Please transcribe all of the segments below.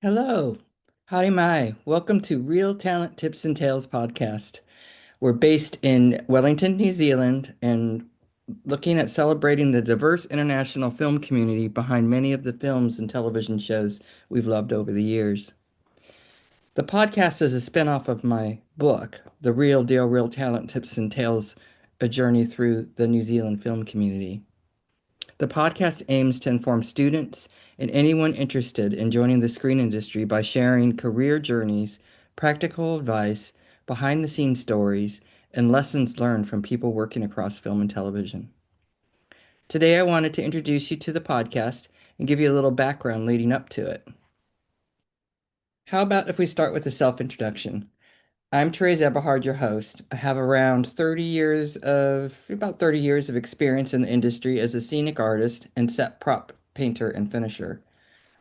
Hello. Howdy my. Welcome to Real Talent Tips and Tales podcast. We're based in Wellington, New Zealand, and looking at celebrating the diverse international film community behind many of the films and television shows we've loved over the years. The podcast is a spinoff of my book, The Real Deal Real Talent Tips and Tales, a journey through the New Zealand film community. The podcast aims to inform students and anyone interested in joining the screen industry by sharing career journeys, practical advice, behind the scenes stories, and lessons learned from people working across film and television. Today, I wanted to introduce you to the podcast and give you a little background leading up to it. How about if we start with a self introduction? I'm Therese Eberhard, your host. I have about 30 years of experience in the industry as a scenic artist and set prop painter and finisher.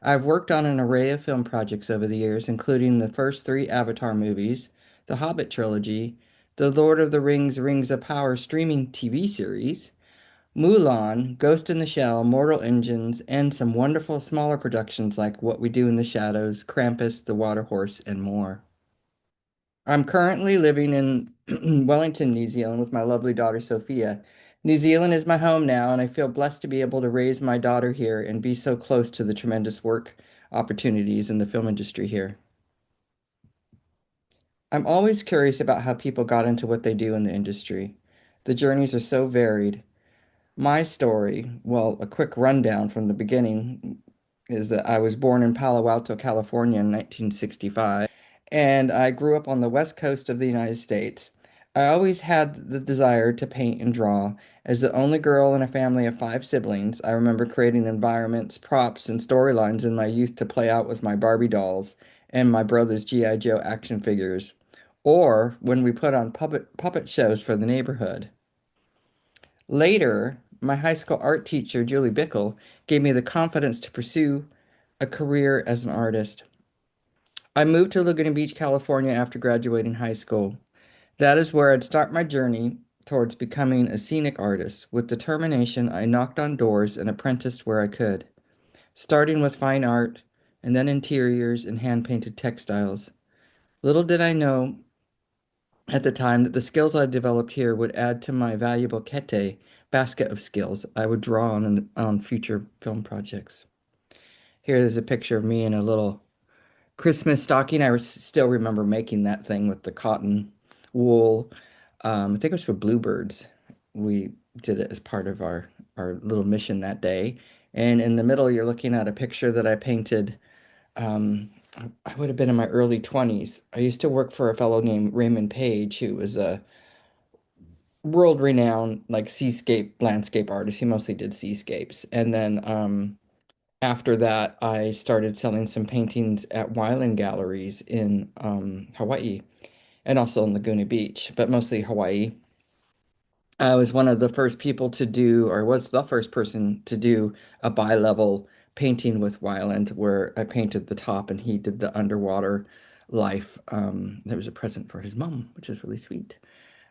I've worked on an array of film projects over the years, including the first three Avatar movies, the Hobbit trilogy, the Lord of the Rings Rings of Power streaming TV series, Mulan, Ghost in the Shell, Mortal Engines, and some wonderful smaller productions like What We Do in the Shadows, Krampus, The Water Horse, and more. I'm currently living in Wellington, New Zealand with my lovely daughter Sophia. New Zealand is my home now, and I feel blessed to be able to raise my daughter here and be so close to the tremendous work opportunities in the film industry here. I'm always curious about how people got into what they do in the industry. The journeys are so varied. My story, well, a quick rundown from the beginning, is that I was born in Palo Alto, California in 1965, and I grew up on the west coast of the United States. I always had the desire to paint and draw. As the only girl in a family of five siblings, I remember creating environments, props, and storylines in my youth to play out with my Barbie dolls and my brother's G.I. Joe action figures, or when we put on puppet shows for the neighborhood. Later, my high school art teacher, Julie Bickle, gave me the confidence to pursue a career as an artist. I moved to Laguna Beach, California after graduating high school. That is where I'd start my journey towards becoming a scenic artist. With determination, I knocked on doors and apprenticed where I could, starting with fine art and then interiors and hand-painted textiles. Little did I know at the time that the skills I developed here would add to my valuable kete basket of skills I would draw on future film projects. Here is a picture of me in a little Christmas stocking. Still remember making that thing with the cotton wool. I think it was for bluebirds. We did it as part of our little mission that day. And in the middle, you're looking at a picture that I painted. Um, I would have been in my early 20s. I used to work for a fellow named Raymond Page, who was a world-renowned like seascape landscape artist. He mostly did seascapes. And then after that, I started selling some paintings at Wyland galleries in Hawaii and also in Laguna Beach, but mostly Hawaii. I was one of the first people to do, or was the first person to do a bi-level painting with Wyland, where I painted the top and he did the underwater life. That was a present for his mom, which is really sweet.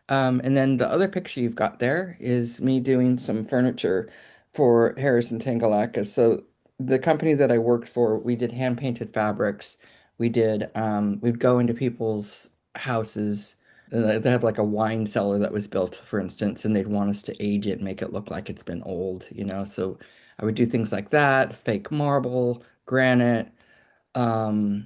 And then the other picture you've got there is me doing some furniture for Harrison Tangalaka. So the company that I worked for, we did hand painted fabrics. We'd go into people's houses. They have like a wine cellar that was built, for instance, and they'd want us to age it, make it look like it's been old, you know? So I would do things like that, fake marble, granite, um,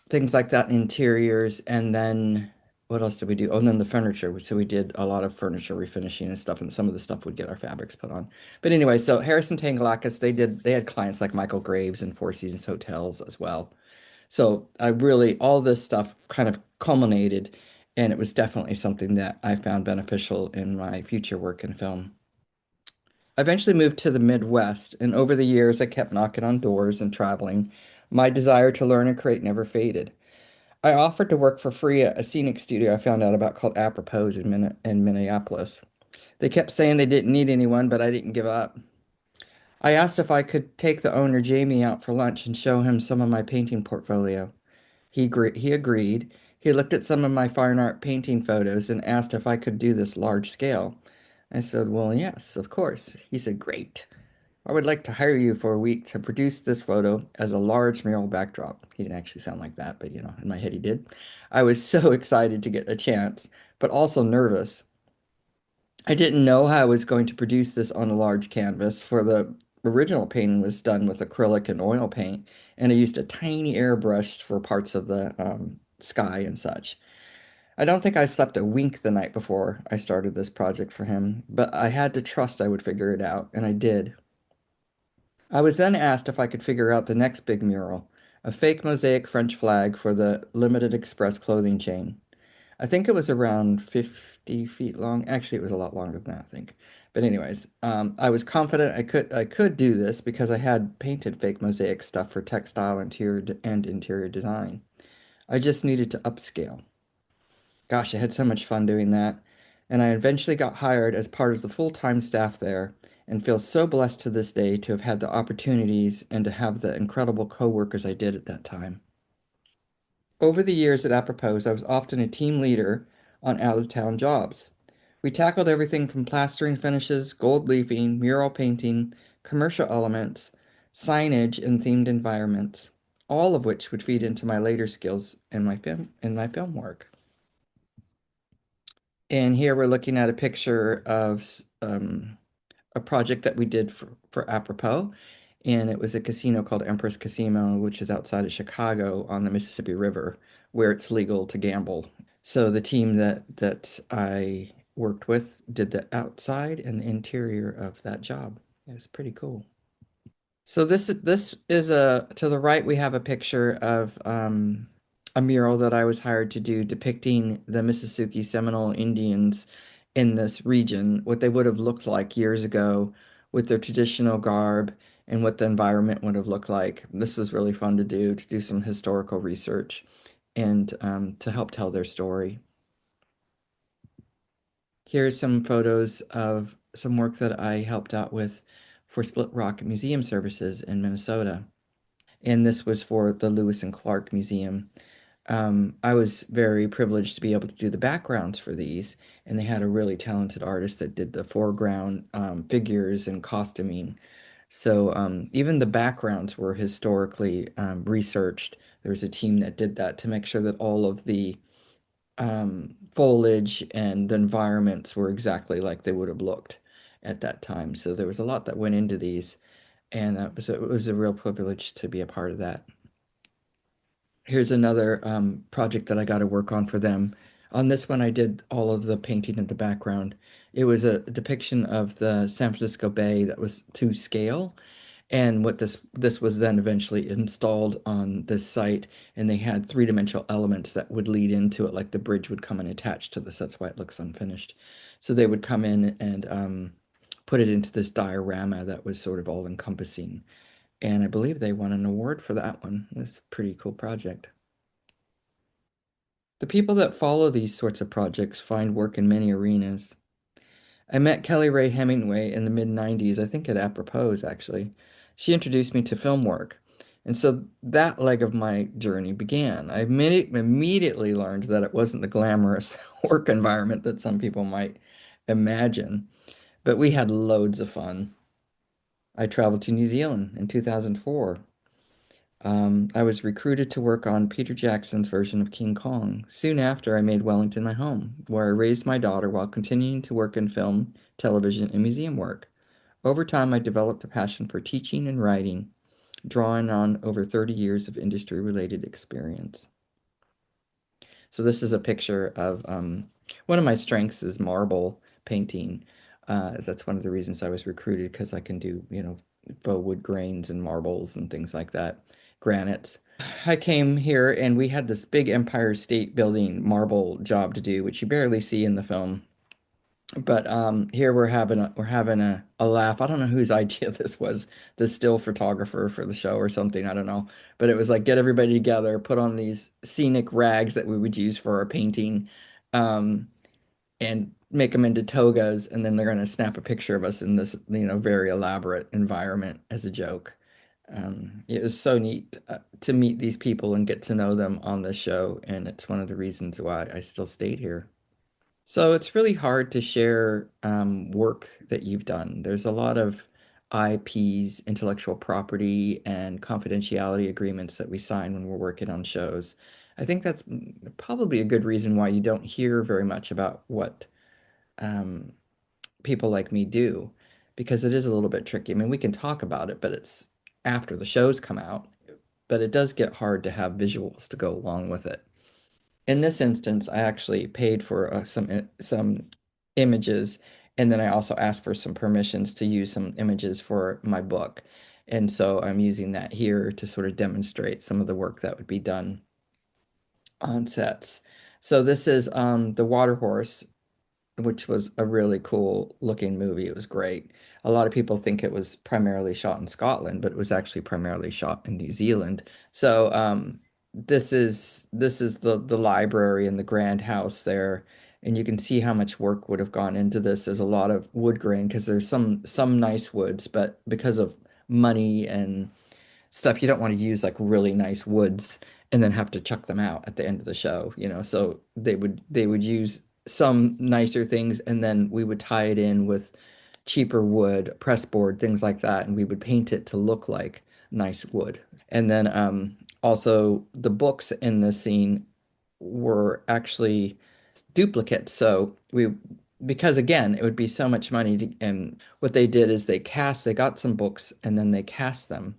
things like that, interiors, and then what else did we do? Oh, and then the furniture. So we did a lot of furniture refinishing and stuff, and some of the stuff would get our fabrics put on. But anyway, so Harrison Tangalakis, they had clients like Michael Graves and Four Seasons Hotels as well. So I really, all this stuff kind of culminated, and it was definitely something that I found beneficial in my future work in film. I eventually moved to the Midwest, and over the years, I kept knocking on doors and traveling. My desire to learn and create never faded. I offered to work for free at a scenic studio I found out about called Apropos in Minneapolis. They kept saying they didn't need anyone, but I didn't give up. I asked if I could take the owner, Jamie, out for lunch and show him some of my painting portfolio. He agreed. He looked at some of my fine art painting photos and asked if I could do this large scale. I said, well, yes, of course. He said, great. I would like to hire you for a week to produce this photo as a large mural backdrop. He didn't actually sound like that, but in my head he did. I was so excited to get a chance, but also nervous. I didn't know how I was going to produce this on a large canvas, for the original painting was done with acrylic and oil paint, and I used a tiny airbrush for parts of the sky and such. I don't think I slept a wink the night before I started this project for him, but I had to trust I would figure it out, and I did. I was then asked if I could figure out the next big mural, a fake mosaic French flag for the Limited Express clothing chain. I think it was around 50 feet long. Actually, it was a lot longer than that, I think. But anyways, I was confident I could do this because I had painted fake mosaic stuff for textile and interior design. I just needed to upscale. Gosh, I had so much fun doing that. And I eventually got hired as part of the full-time staff there and feel so blessed to this day to have had the opportunities and to have the incredible coworkers I did at that time. Over the years at Apropos, I was often a team leader on out-of-town jobs. We tackled everything from plastering finishes, gold leafing, mural painting, commercial elements, signage, and themed environments, all of which would feed into my later skills in my film work. And here we're looking at a picture of a project that we did for Apropos. And it was a casino called Empress Casino, which is outside of Chicago on the Mississippi River, where it's legal to gamble. So the team that I worked with did the outside and the interior of that job. It was pretty cool. So this is a to the right we have a picture of a mural that I was hired to do depicting the Mississippi Seminole Indians in this region, what they would have looked like years ago with their traditional garb and what the environment would have looked like. This was really fun to do some historical research and to help tell their story. Here's some photos of some work that I helped out with for Split Rock Museum Services in Minnesota. And this was for the Lewis and Clark Museum. I was very privileged to be able to do the backgrounds for these, and they had a really talented artist that did the foreground figures and costuming. So even the backgrounds were historically researched. There was a team that did that to make sure that all of the foliage and the environments were exactly like they would have looked at that time. So there was a lot that went into these, and it was a real privilege to be a part of that. Here's another project that I got to work on for them. On this one, I did all of the painting in the background. It was a depiction of the San Francisco Bay that was to scale, and what this was then eventually installed on this site, and they had three-dimensional elements that would lead into it, like the bridge would come and attach to this. That's why it looks unfinished. So they would come in and put it into this diorama that was sort of all-encompassing. And I believe they won an award for that one. It's a pretty cool project. The people that follow these sorts of projects find work in many arenas. I met Kelly Ray Hemingway in the mid 90s, I think at Apropos, actually. She introduced me to film work. And so that leg of my journey began. I immediately learned that it wasn't the glamorous work environment that some people might imagine, but we had loads of fun. I traveled to New Zealand in 2004. I was recruited to work on Peter Jackson's version of King Kong. Soon after, I made Wellington my home, where I raised my daughter while continuing to work in film, television, and museum work. Over time, I developed a passion for teaching and writing, drawing on over 30 years of industry-related experience. So this is a picture of one of my strengths is marble painting. That's one of the reasons I was recruited because I can do, faux wood grains and marbles and things like that, granites. I came here and we had this big Empire State Building marble job to do, which you barely see in the film. But here we're having a laugh. I don't know whose idea this was, the still photographer for the show or something. I don't know. But it was like get everybody together, put on these scenic rags that we would use for our painting, um, and make them into togas, and then they're gonna snap a picture of us in this, very elaborate environment as a joke. It was so neat to meet these people and get to know them on the show, and it's one of the reasons why I still stayed here. So it's really hard to share work that you've done. There's a lot of IPs, intellectual property, and confidentiality agreements that we sign when we're working on shows. I think that's probably a good reason why you don't hear very much about what um, people like me do, because it is a little bit tricky. I mean, we can talk about it, but it's after the shows come out. But it does get hard to have visuals to go along with it. In this instance, I actually paid for some images, and then I also asked for some permissions to use some images for my book. And so I'm using that here to sort of demonstrate some of the work that would be done on sets. So this is The Water Horse, which was a really cool looking movie. It was great. A lot of people think it was primarily shot in Scotland, but it was actually primarily shot in New Zealand. So this is the library and the grand house there, and you can see how much work would have gone into this. There's a lot of wood grain because there's some nice woods, but because of money and stuff, you don't want to use like really nice woods and then have to chuck them out at the end of the show, you know. So they would use some nicer things, and then we would tie it in with cheaper wood, press board, things like that, and we would paint it to look like nice wood. And then also the books in the scene were actually duplicates. So we because again, it would be so much money to, and what they did is they got some books and then they cast them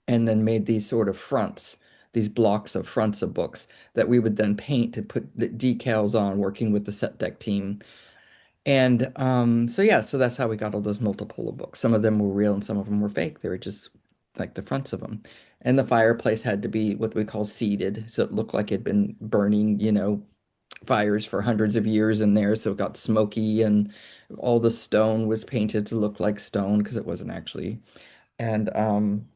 and then made these sort of fronts, these blocks of fronts of books that we would then paint to put the decals on, working with the set deck team. And so yeah, so that's how we got all those multiple of books. Some of them were real and some of them were fake. They were just like the fronts of them. And the fireplace had to be what we call seated, so it looked like it'd been burning, fires for hundreds of years in there, so it got smoky, and all the stone was painted to look like stone because it wasn't actually. And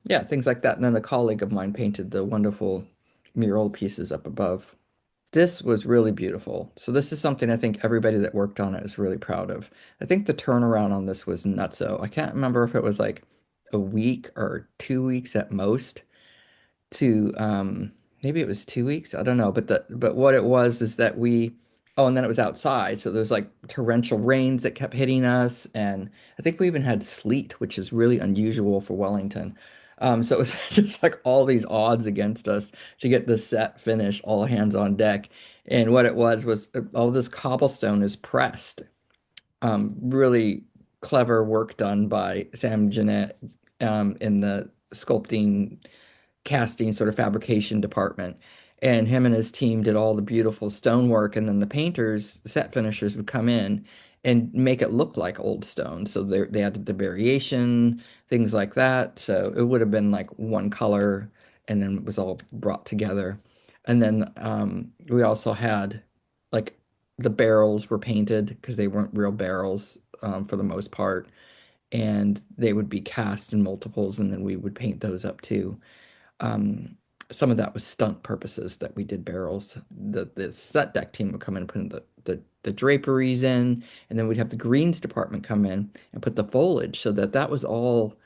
yeah, things like that. And then a colleague of mine painted the wonderful mural pieces up above. This was really beautiful. So this is something I think everybody that worked on it is really proud of. I think the turnaround on this was nutso. I can't remember if it was like a week or 2 weeks at most to maybe it was 2 weeks. I don't know, but what it was is that we oh, and then it was outside, so there's like torrential rains that kept hitting us, and I think we even had sleet, which is really unusual for Wellington. So it was just like all these odds against us to get the set finished, all hands on deck. And what it was all this cobblestone is pressed. Really clever work done by Sam Jeanette in the sculpting casting sort of fabrication department. And him and his team did all the beautiful stonework, and then the painters, set finishers would come in and make it look like old stone. So they added the variation, things like that. So it would have been like one color, and then it was all brought together. And then we also had like the barrels were painted because they weren't real barrels for the most part, and they would be cast in multiples, and then we would paint those up too. Um, some of that was stunt purposes that we did barrels. The set deck team would come in and put in the draperies in, and then we'd have the greens department come in and put the foliage so that that was all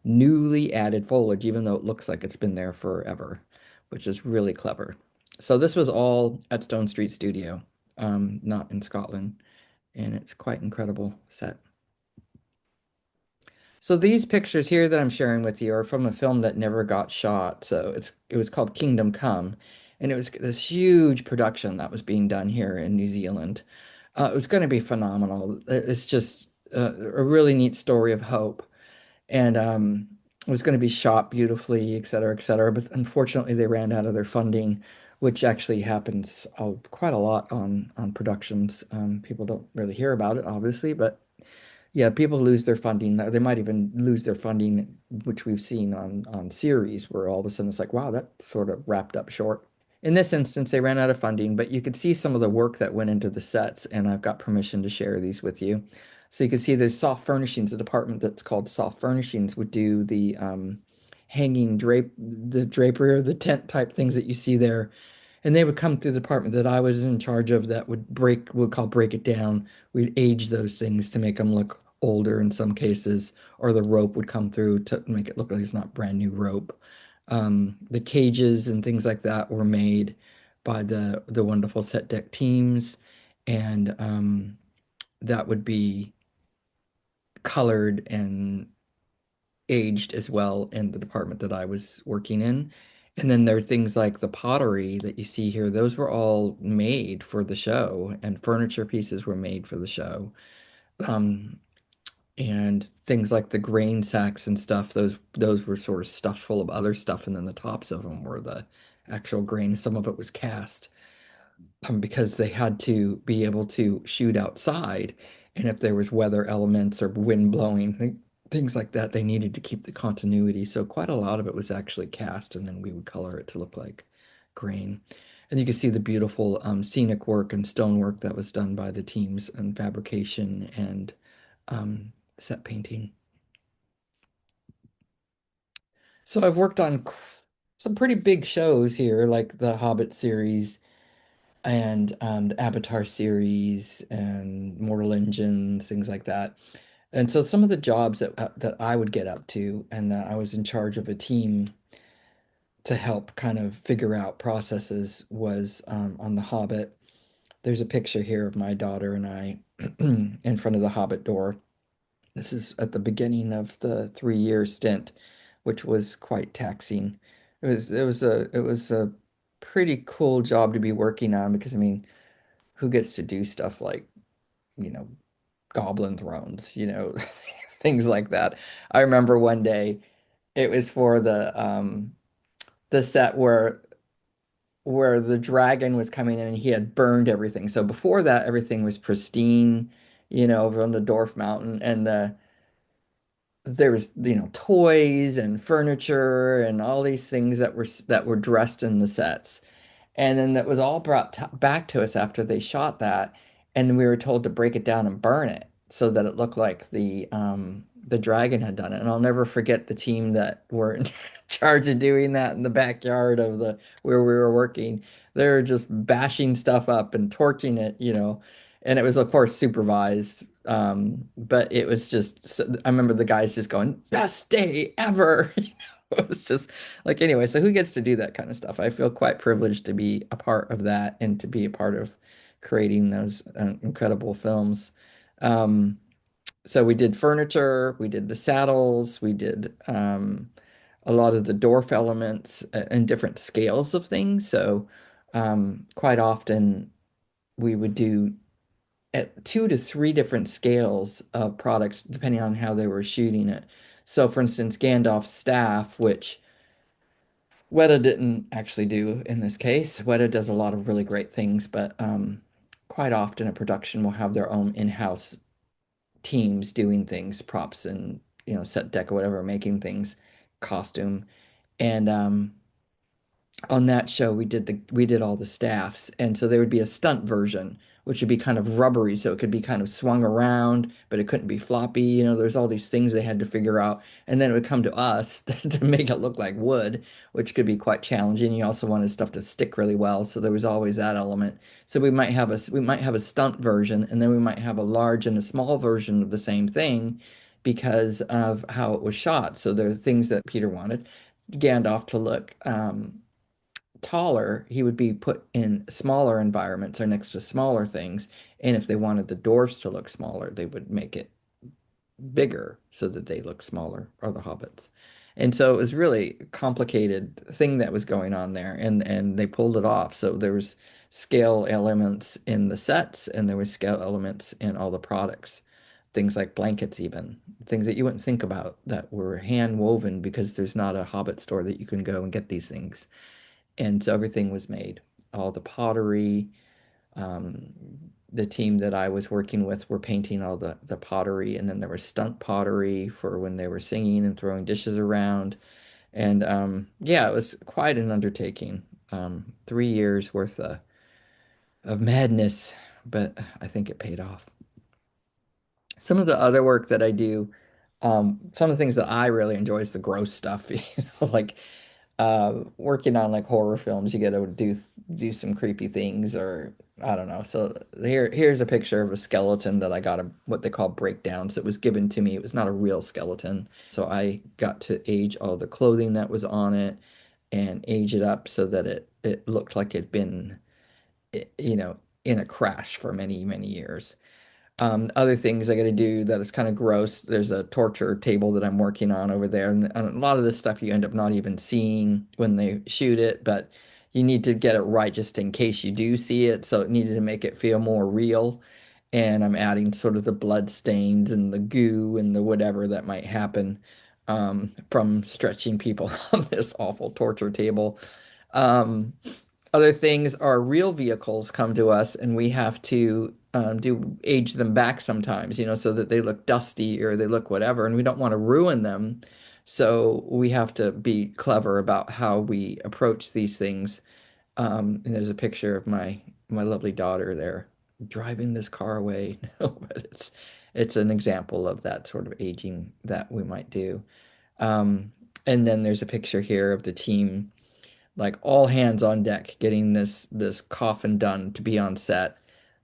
newly added foliage, even though it looks like it's been there forever, which is really clever. So this was all at Stone Street Studio, not in Scotland, and it's quite incredible set. So these pictures here that I'm sharing with you are from a film that never got shot. So it was called Kingdom Come, and it was this huge production that was being done here in New Zealand. It was going to be phenomenal. It's just a really neat story of hope, and it was going to be shot beautifully, et cetera, et cetera. But unfortunately, they ran out of their funding, which actually happens quite a lot on productions. People don't really hear about it, obviously, but yeah, people lose their funding. They might even lose their funding, which we've seen on series where all of a sudden it's like, wow, that sort of wrapped up short. In this instance, they ran out of funding, but you could see some of the work that went into the sets, and I've got permission to share these with you. So you can see there's soft furnishings, a department that's called soft furnishings would do the the drapery or the tent type things that you see there, and they would come through the department that I was in charge of that would call break it down. We'd age those things to make them look older in some cases, or the rope would come through to make it look like it's not brand new rope. The cages and things like that were made by the wonderful set deck teams, and that would be colored and aged as well in the department that I was working in. And then there are things like the pottery that you see here, those were all made for the show, and furniture pieces were made for the show. Um, and things like the grain sacks and stuff, those were sort of stuffed full of other stuff, and then the tops of them were the actual grain. Some of it was cast, because they had to be able to shoot outside, and if there was weather elements or wind blowing, things like that, they needed to keep the continuity. So quite a lot of it was actually cast, and then we would color it to look like grain. And you can see the beautiful scenic work and stonework that was done by the teams and fabrication and um, set painting. So I've worked on some pretty big shows here, like the Hobbit series and the Avatar series and Mortal Engines, things like that. And so some of the jobs that I would get up to, and that I was in charge of a team to help kind of figure out processes, was on The Hobbit. There's a picture here of my daughter and I in front of the Hobbit door. This is at the beginning of the 3 year stint, which was quite taxing. It was a pretty cool job to be working on, because I mean, who gets to do stuff like, you know, goblin thrones, things like that. I remember one day it was for the set where the dragon was coming in and he had burned everything. So before that, everything was pristine, over on the Dwarf Mountain, and there was, toys and furniture and all these things that were dressed in the sets. And then that was all brought back to us after they shot that, and we were told to break it down and burn it so that it looked like the dragon had done it. And I'll never forget the team that were in charge of doing that in the backyard of the where we were working. They were just bashing stuff up and torching it, and it was of course supervised. But it was just, I remember the guys just going, "Best day ever." It was just like, anyway, so who gets to do that kind of stuff? I feel quite privileged to be a part of that and to be a part of creating those incredible films. Um, so we did furniture, we did the saddles, we did a lot of the dwarf elements and different scales of things. So quite often we would do at 2 to 3 different scales of products depending on how they were shooting it. So, for instance, Gandalf's staff, which Weta didn't actually do in this case. Weta does a lot of really great things, but quite often a production will have their own in-house teams doing things, props and set deck or whatever, making things, costume, and on that show we did all the staffs, and so there would be a stunt version which would be kind of rubbery, so it could be kind of swung around but it couldn't be floppy. There's all these things they had to figure out, and then it would come to us to make it look like wood, which could be quite challenging. You also wanted stuff to stick really well, so there was always that element. So we might have a stunt version, and then we might have a large and a small version of the same thing because of how it was shot. So there are things that Peter wanted Gandalf to look taller, he would be put in smaller environments or next to smaller things. And if they wanted the dwarfs to look smaller, they would make it bigger so that they look smaller, or the hobbits. And so it was really a complicated thing that was going on there, and they pulled it off. So there was scale elements in the sets, and there was scale elements in all the products. Things like blankets, even things that you wouldn't think about that were hand woven, because there's not a Hobbit store that you can go and get these things. And so everything was made. All the pottery, um, the team that I was working with were painting all the pottery, and then there was stunt pottery for when they were singing and throwing dishes around. And yeah, it was quite an undertaking. 3 years worth of madness, but I think it paid off. Some of the other work that I do, some of the things that I really enjoy is the gross stuff, like working on like horror films. You get to do some creepy things, or I don't know. So here's a picture of a skeleton that I got what they call breakdowns. It was given to me. It was not a real skeleton, so I got to age all the clothing that was on it and age it up so that it looked like it'd been, in a crash for many, many years. Other things I got to do that is kind of gross. There's a torture table that I'm working on over there, and a lot of this stuff you end up not even seeing when they shoot it, but you need to get it right just in case you do see it. So it needed to make it feel more real. And I'm adding sort of the blood stains and the goo and the whatever that might happen from stretching people on this awful torture table. Um, Other things are real vehicles come to us and we have to do age them back sometimes, so that they look dusty or they look whatever, and we don't want to ruin them. So we have to be clever about how we approach these things. And there's a picture of my lovely daughter there driving this car away. No, but it's an example of that sort of aging that we might do. Um, and then there's a picture here of the team, like all hands on deck, getting this coffin done to be on set.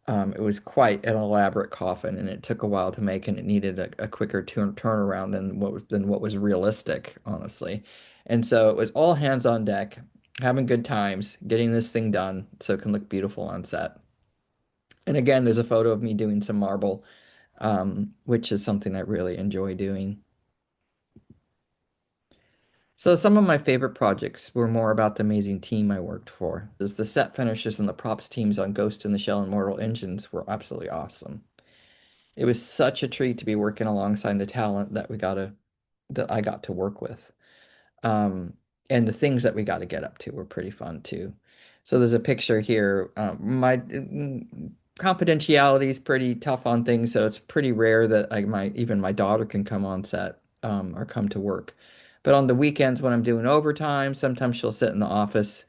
It was quite an elaborate coffin, and it took a while to make, and it needed a quicker turnaround than what was realistic, honestly. And so it was all hands on deck, having good times, getting this thing done so it can look beautiful on set. And again, there's a photo of me doing some marble, which is something I really enjoy doing. So some of my favorite projects were more about the amazing team I worked for. As the set finishes and the props teams on Ghost in the Shell and Mortal Engines were absolutely awesome. It was such a treat to be working alongside the talent that I got to work with. Um, and the things that we got to get up to were pretty fun too. So there's a picture here. My confidentiality is pretty tough on things, so it's pretty rare that even my daughter can come on set or come to work. But on the weekends when I'm doing overtime, sometimes she'll sit in the office,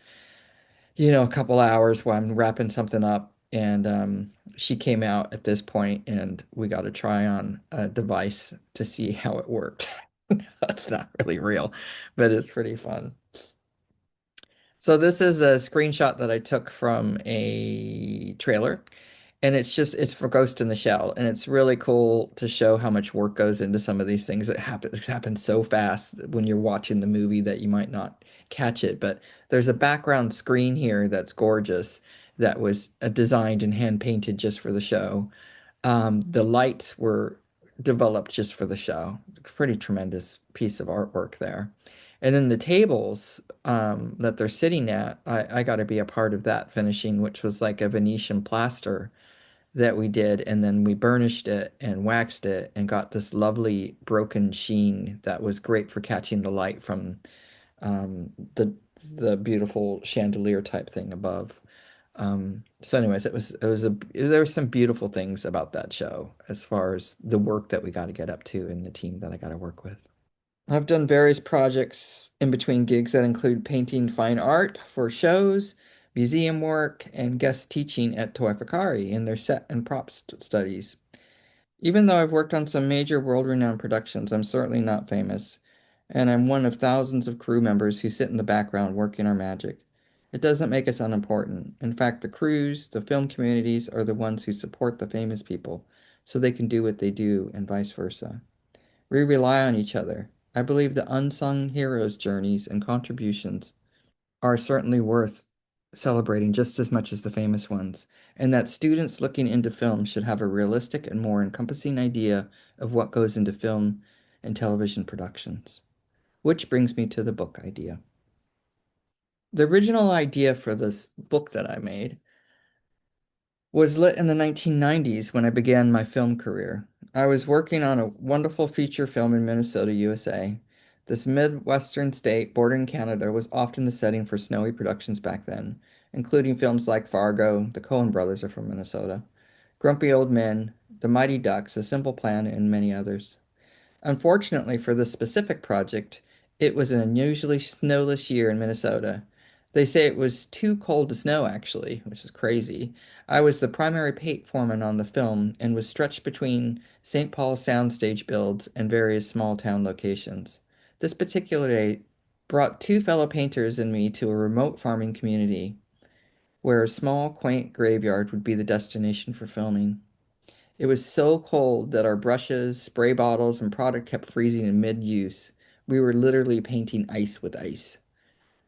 a couple hours while I'm wrapping something up. And she came out at this point, and we got to try on a device to see how it worked. That's not really real, but it's pretty fun. So this is a screenshot that I took from a trailer, and it's for Ghost in the Shell, and it's really cool to show how much work goes into some of these things. It happens so fast when you're watching the movie that you might not catch it, but there's a background screen here that's gorgeous that was designed and hand painted just for the show. The lights were developed just for the show. Pretty tremendous piece of artwork there. And then the tables that they're sitting at, I got to be a part of that finishing, which was like a Venetian plaster that we did. And then we burnished it and waxed it and got this lovely broken sheen that was great for catching the light from um, the the beautiful chandelier type thing above. So anyways, there were some beautiful things about that show as far as the work that we got to get up to and the team that I got to work with. I've done various projects in between gigs that include painting fine art for shows, museum work, and guest teaching at Toy Facari in their set and props studies. Even though I've worked on some major world-renowned productions, I'm certainly not famous, and I'm one of thousands of crew members who sit in the background working our magic. It doesn't make us unimportant. In fact, the crews, the film communities are the ones who support the famous people, so they can do what they do, and vice versa. We rely on each other. I believe the unsung heroes' journeys and contributions are certainly worth celebrating just as much as the famous ones, and that students looking into film should have a realistic and more encompassing idea of what goes into film and television productions. Which brings me to the book idea. The original idea for this book that I made was lit in the 1990s when I began my film career. I was working on a wonderful feature film in Minnesota, USA. This Midwestern state bordering Canada was often the setting for snowy productions back then, including films like Fargo, the Coen brothers are from Minnesota, Grumpy Old Men, The Mighty Ducks, A Simple Plan, and many others. Unfortunately for this specific project, it was an unusually snowless year in Minnesota. They say it was too cold to snow, actually, which is crazy. I was the primary paint foreman on the film and was stretched between St. Paul soundstage builds and various small town locations. This particular day brought two fellow painters and me to a remote farming community where a small, quaint graveyard would be the destination for filming. It was so cold that our brushes, spray bottles, and product kept freezing in mid-use. We were literally painting ice with ice.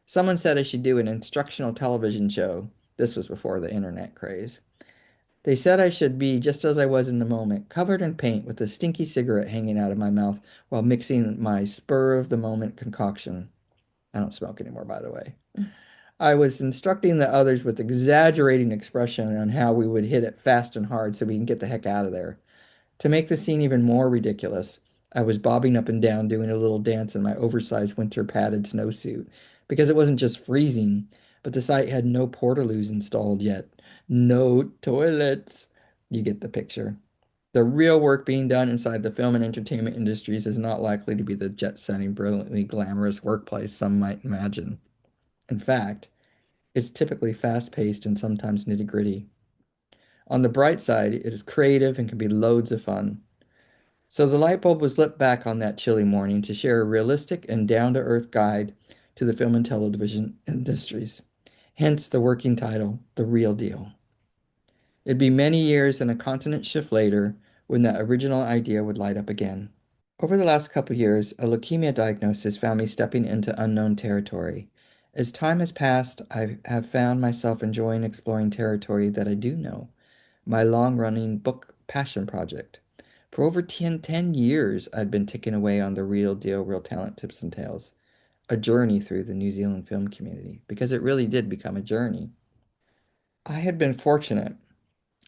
Someone said I should do an instructional television show. This was before the internet craze. They said I should be just as I was in the moment, covered in paint with a stinky cigarette hanging out of my mouth while mixing my spur of the moment concoction. I don't smoke anymore, by the way. I was instructing the others with exaggerating expression on how we would hit it fast and hard so we can get the heck out of there. To make the scene even more ridiculous, I was bobbing up and down doing a little dance in my oversized winter padded snowsuit because it wasn't just freezing, but the site had no portaloos installed yet. No toilets. You get the picture. The real work being done inside the film and entertainment industries is not likely to be the jet-setting, brilliantly glamorous workplace some might imagine. In fact, it's typically fast-paced and sometimes nitty-gritty. On the bright side, it is creative and can be loads of fun. So the light bulb was lit back on that chilly morning to share a realistic and down-to-earth guide to the film and television industries. Hence the working title, The Real Deal. It'd be many years and a continent shift later when that original idea would light up again. Over the last couple years, a leukemia diagnosis found me stepping into unknown territory. As time has passed, I have found myself enjoying exploring territory that I do know, my long-running book passion project. For over 10 years, I'd been ticking away on the real deal, real talent tips and tales, a journey through the New Zealand film community, because it really did become a journey. I had been fortunate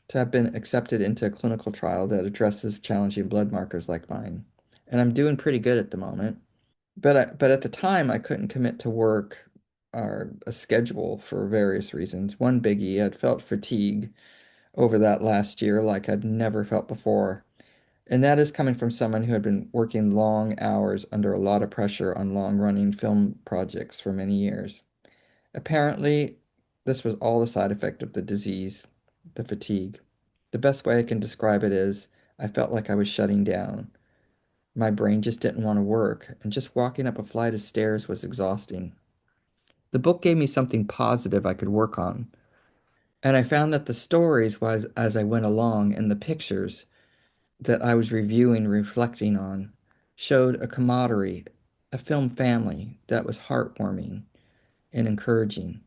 to have been accepted into a clinical trial that addresses challenging blood markers like mine, and I'm doing pretty good at the moment. But at the time, I couldn't commit to work or a schedule for various reasons. One biggie, I'd felt fatigue over that last year like I'd never felt before. And that is coming from someone who had been working long hours under a lot of pressure on long-running film projects for many years. Apparently, this was all a side effect of the disease, the fatigue. The best way I can describe it is I felt like I was shutting down. My brain just didn't want to work, and just walking up a flight of stairs was exhausting. The book gave me something positive I could work on, and I found that the stories was as I went along and the pictures that I was reviewing, reflecting on, showed a camaraderie, a film family that was heartwarming and encouraging.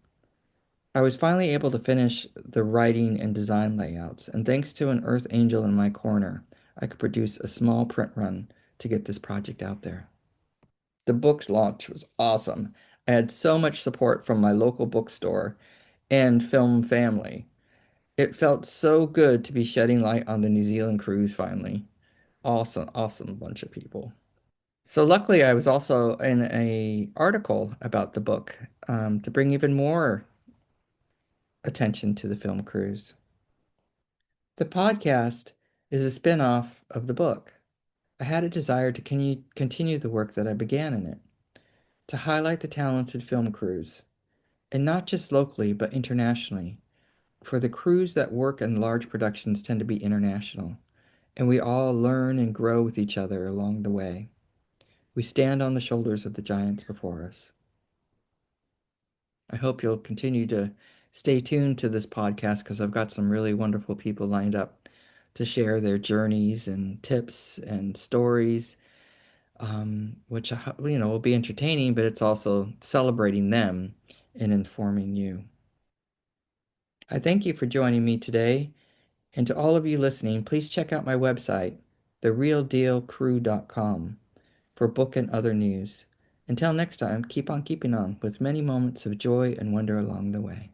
I was finally able to finish the writing and design layouts, and thanks to an Earth Angel in my corner, I could produce a small print run to get this project out there. The book's launch was awesome. I had so much support from my local bookstore and film family. It felt so good to be shedding light on the New Zealand cruise finally. Awesome, awesome bunch of people. So luckily, I was also in a article about the book to bring even more attention to the film cruise. The podcast is a spin-off of the book. I had a desire to continue the work that I began in it, to highlight the talented film crews, and not just locally, but internationally. For the crews that work in large productions tend to be international, and we all learn and grow with each other along the way. We stand on the shoulders of the giants before us. I hope you'll continue to stay tuned to this podcast because I've got some really wonderful people lined up to share their journeys and tips and stories, which will be entertaining, but it's also celebrating them and informing you. I thank you for joining me today, and to all of you listening, please check out my website, therealdealcrew.com, for book and other news. Until next time, keep on keeping on with many moments of joy and wonder along the way.